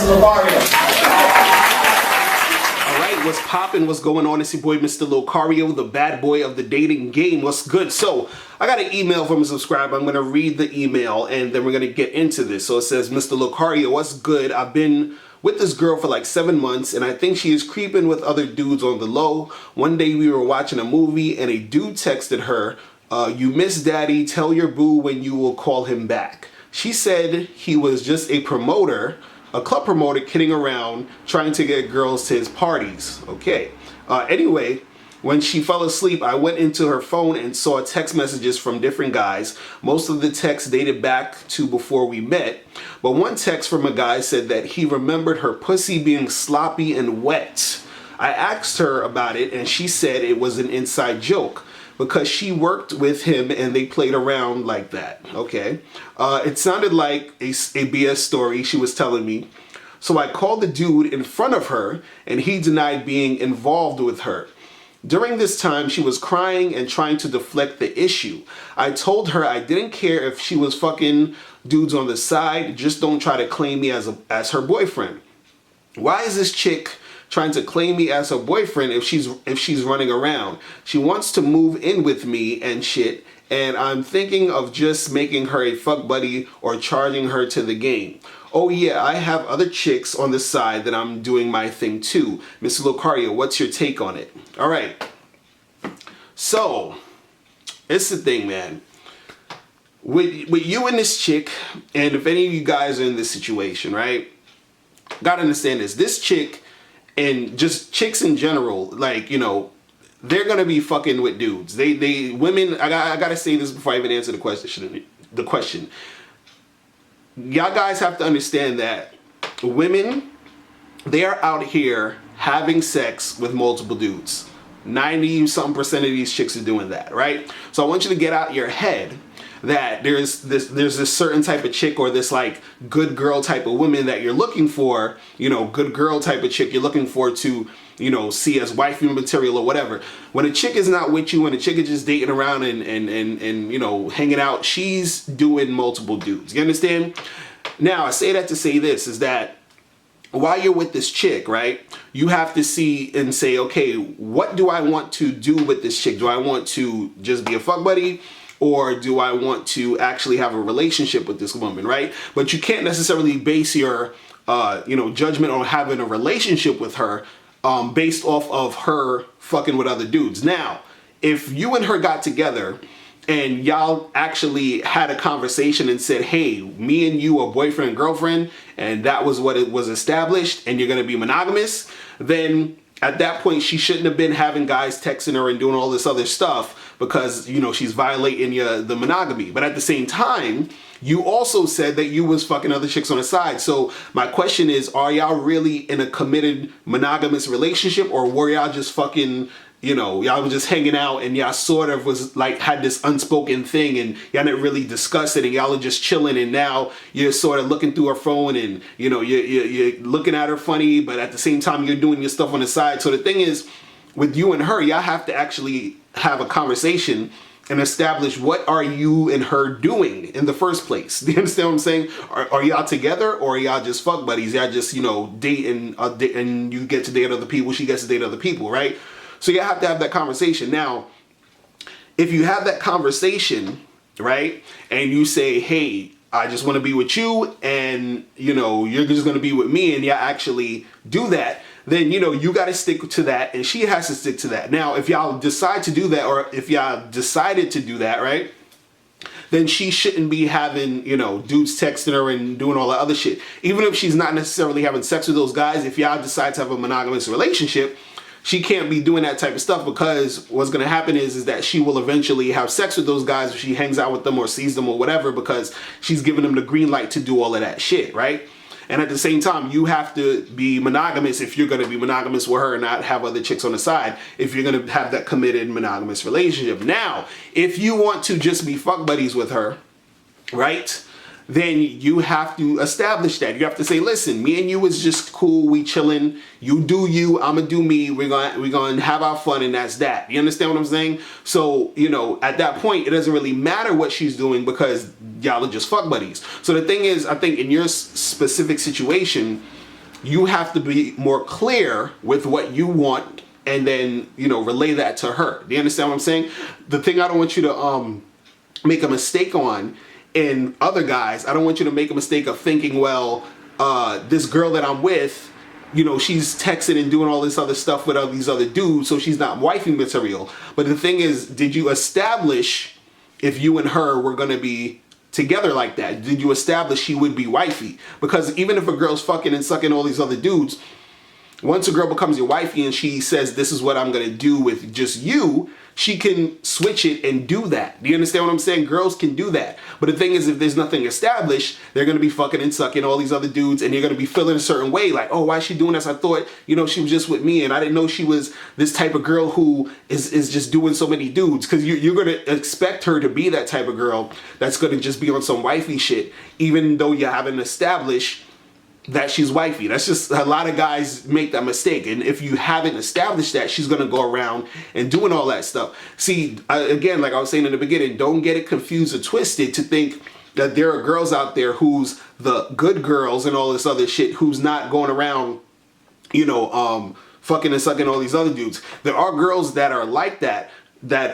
Mr. Locario. Alright, what's poppin'? What's going on? It's your boy Mr. Locario, the bad boy of the dating game. What's good? So, I got an email from a subscriber. I'm going to read the email and then we're going to get into this. So it says, Mr. Locario, what's good? I've been with this girl for like 7 months and I think she is creeping with other dudes on the low. One day we were watching a movie and a dude texted her, you miss daddy, tell your boo when you will call him back. She said he was just a promoter, a club promoter kidding around, trying to get girls to his parties. Okay. Anyway, when she fell asleep, I went into her phone and saw text messages from different guys. Most of the texts dated back to before we met. But one text from a guy said that he remembered her pussy being sloppy and wet. I asked her about it and she said it was an inside joke because she worked with him and they played around like that. Okay. It sounded like a BS story she was telling me. So I called the dude in front of her and he denied being involved with her. During this time, she was crying and trying to deflect the issue. I told her I didn't care if she was fucking dudes on the side, just don't try to claim me as her boyfriend. Why is this chick trying to claim me as her boyfriend if she's running around? She wants to move in with me and shit, and I'm thinking of just making her a fuck buddy or charging her to the game. Oh yeah, I have other chicks on the side that I'm doing my thing too. Mr. Locario, what's your take on it? All right. So, it's the thing, man. With you and this chick, and if any of you guys are in this situation, right? Gotta understand this. This chick, and just chicks in general, like, you know, they're gonna be fucking with dudes. Women, I gotta say this before I even answer the question. Y'all guys have to understand that women, they are out here having sex with multiple dudes. 90-something% of these chicks are doing that, right? So I want you to get out your head that there's this certain type of chick or this like good girl type of woman that you're looking for, you know, good girl type of chick you're looking for to, you know, see as wifey material or whatever. When a chick is not with you, when a chick is just dating around and you know, hanging out, she's doing multiple dudes. You understand? Now, I say that to say this, is that while you're with this chick, right, you have to see and say, okay, what do I want to do with this chick? Do I want to just be a fuck buddy? Or do I want to actually have a relationship with this woman, right? But you can't necessarily base your, you know, judgment on having a relationship with her based off of her fucking with other dudes. Now, if you and her got together and y'all actually had a conversation and said, hey, me and you are boyfriend and girlfriend, and that was what it was established, and you're going to be monogamous, then at that point, she shouldn't have been having guys texting her and doing all this other stuff because, you know, she's violating the monogamy. But at the same time, you also said that you was fucking other chicks on the side. So my question is, are y'all really in a committed monogamous relationship, or were y'all just fucking, you know, y'all was just hanging out and y'all sort of was like had this unspoken thing and y'all didn't really discuss it and y'all are just chilling and now you're sort of looking through her phone and, you know, you're looking at her funny, but at the same time you're doing your stuff on the side. So the thing is, with you and her, y'all have to actually have a conversation and establish what are you and her doing in the first place. Do you understand what I'm saying? Are y'all together, or are y'all just fuck buddies? Y'all just, you know, dating and you get to date other people, she gets to date other people, right? So you have to have that conversation. Now, if you have that conversation, right, and you say, hey, I just want to be with you and, you know, you're just going to be with me, and you actually do that, then, you know, you got to stick to that and she has to stick to that. Now, if y'all decide to do that, or if y'all decided to do that, right, then she shouldn't be having, you know, dudes texting her and doing all that other shit. Even if she's not necessarily having sex with those guys, if y'all decide to have a monogamous relationship, she can't be doing that type of stuff, because what's going to happen is that she will eventually have sex with those guys if she hangs out with them or sees them or whatever, because she's giving them the green light to do all of that shit, right? And at the same time, you have to be monogamous if you're going to be monogamous with her and not have other chicks on the side, if you're going to have that committed monogamous relationship. Now, if you want to just be fuck buddies with her, right, then you have to establish that. You have to say, listen, me and you is just cool, we chilling, you do you, I'ma do me, we're gonna have our fun, and that's that. You understand what I'm saying? So, you know, at that point, it doesn't really matter what she's doing, because y'all are just fuck buddies. So the thing is, I think in your specific situation, you have to be more clear with what you want and then, relay that to her. Do you understand what I'm saying? The thing I don't want you to make a mistake on in other guys, I don't want you to make a mistake of thinking, well, this girl that I'm with, she's texting and doing all this other stuff with all these other dudes, so she's not wifey material. But the thing is, did you establish if you and her were going to be together like that? Did you establish she would be wifey? Because even if a girl's fucking and sucking all these other dudes, once a girl becomes your wifey and she says, this is what I'm going to do with just you, she can switch it and do that. Do you understand what I'm saying? Girls can do that. But the thing is, if there's nothing established, they're going to be fucking and sucking all these other dudes, and you're going to be feeling a certain way. Like, oh, why is she doing this? I thought, she was just with me, and I didn't know she was this type of girl who is just doing so many dudes. Because you're going to expect her to be that type of girl that's going to just be on some wifey shit, even though you haven't established that she's wifey. That's just, a lot of guys make that mistake. And if you haven't established that, she's going to go around and doing all that stuff. See, again, like I was saying in the beginning, don't get it confused or twisted to think that there are girls out there who's the good girls and all this other shit, who's not going around, fucking and sucking all these other dudes. There are girls that are like that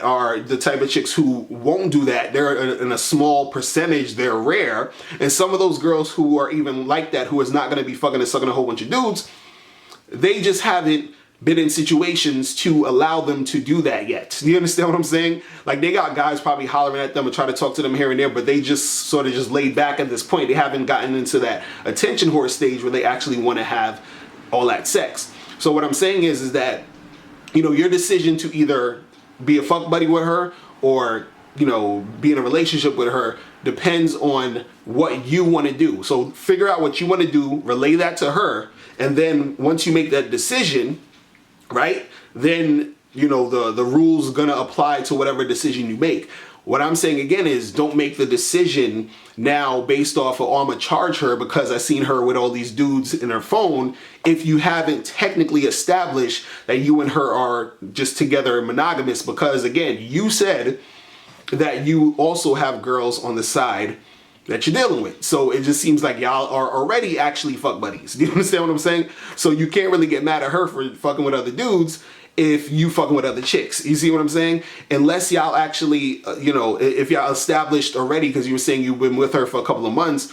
are the type of chicks who won't do that. They're in a small percentage, they're rare. And some of those girls who are even like that, who is not going to be fucking and sucking a whole bunch of dudes, they just haven't been in situations to allow them to do that yet. Do you understand what I'm saying? Like, they got guys probably hollering at them and try to talk to them here and there, but they just sort of just laid back at this point. They haven't gotten into that attention whore stage where they actually want to have all that sex. So what I'm saying is that, your decision to either be a fuck buddy with her or, be in a relationship with her depends on what you want to do. So figure out what you want to do, relay that to her, and then once you make that decision, right, then, the rules gonna apply to whatever decision you make. What I'm saying again is, don't make the decision now based off of, oh, I'm gonna charge her because I seen her with all these dudes in her phone, if you haven't technically established that you and her are just together and monogamous. Because again, you said that you also have girls on the side that you're dealing with. So it just seems like y'all are already actually fuck buddies. Do you understand what I'm saying? So you can't really get mad at her for fucking with other dudes if you fucking with other chicks. You see what I'm saying? Unless y'all actually, if y'all established already, because you were saying you've been with her for a couple of months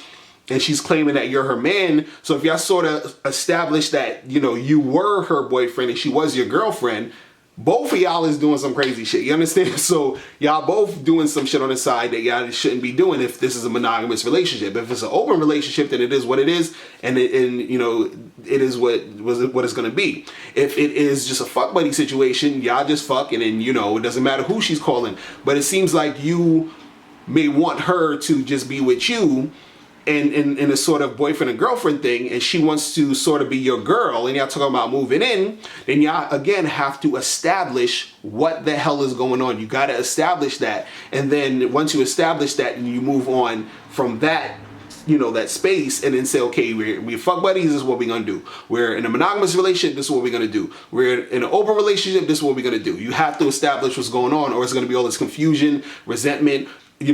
and she's claiming that you're her man. So if y'all sort of established that, you were her boyfriend and she was your girlfriend, both of y'all is doing some crazy shit. You understand? So y'all both doing some shit on the side that y'all shouldn't be doing if this is a monogamous relationship. If it's an open relationship, then it is what it is, and it is what it's gonna be. If it is just a fuck buddy situation, y'all just fuck, and then it doesn't matter who she's calling. But it seems like you may want her to just be with you in a sort of boyfriend and girlfriend thing, and she wants to sort of be your girl, and y'all talking about moving in, then y'all again have to establish what the hell is going on. You got to establish that, and then once you establish that, and you move on from that, that space, and then say, okay, we fuck buddies, this is what we're gonna do. We're in a monogamous relationship, this is what we're gonna do. We're in an open relationship, this is what we're gonna do. You have to establish what's going on, or it's gonna be all this confusion, resentment,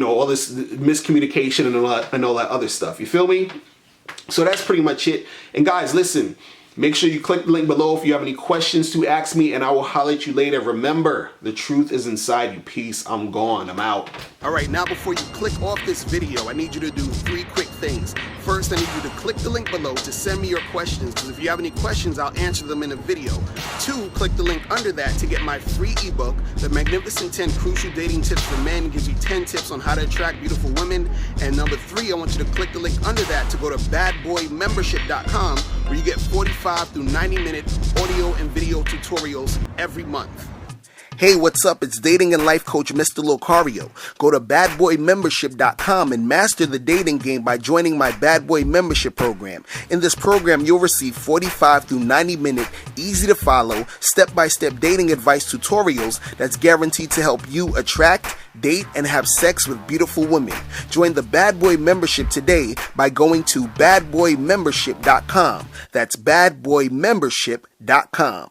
all this miscommunication and all that other stuff. You feel me? So that's pretty much it. And guys, listen, make sure you click the link below if you have any questions to ask me, and I will holler at you later. Remember, the truth is inside you. Peace. I'm gone. I'm out. All right, now before you click off this video, I need you to do 3 quick things. First, I need you to click the link below to send me your questions, because if you have any questions, I'll answer them in a video. 2, click the link under that to get my free ebook, The Magnificent 10 Crucial Dating Tips for Men. It gives you 10 tips on how to attract beautiful women. And number 3, I want you to click the link under that to go to badboymembership.com, where you get 45 through 90-minute audio and video tutorials every month. Hey, what's up? It's dating and life coach Mr. Locario. Go to badboymembership.com and master the dating game by joining my Bad Boy Membership program. In this program, you'll receive 45 through 90-minute, easy-to-follow, step-by-step dating advice tutorials that's guaranteed to help you attract, date, and have sex with beautiful women. Join the Bad Boy Membership today by going to badboymembership.com. That's badboymembership.com.